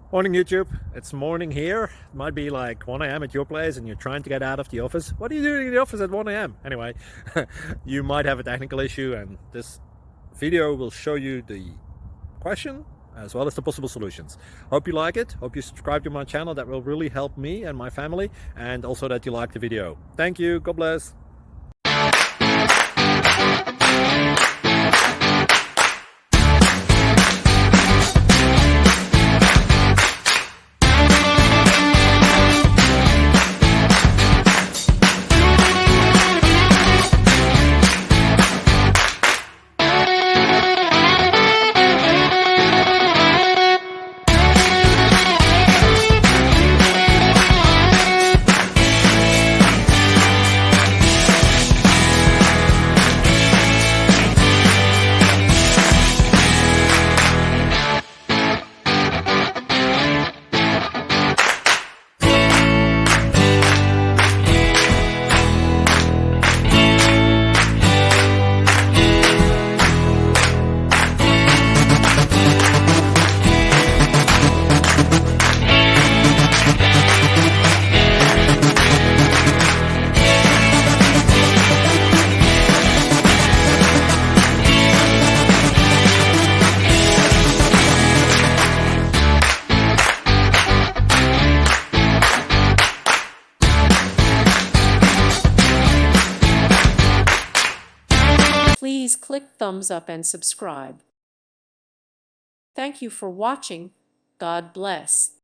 Morning YouTube, it's morning here. It might be like 1 a.m. at your place and you're trying to get out of the office. What are you doing in the office at 1 a.m.? Anyway, you might have a technical issue and this video will show you the question as well as the possible solutions. Hope you like it, hope you subscribe to my channel. That will really help me and my family, and also that you like the video. Thank you, God bless. Please click thumbs up and subscribe. Thank you for watching. God bless.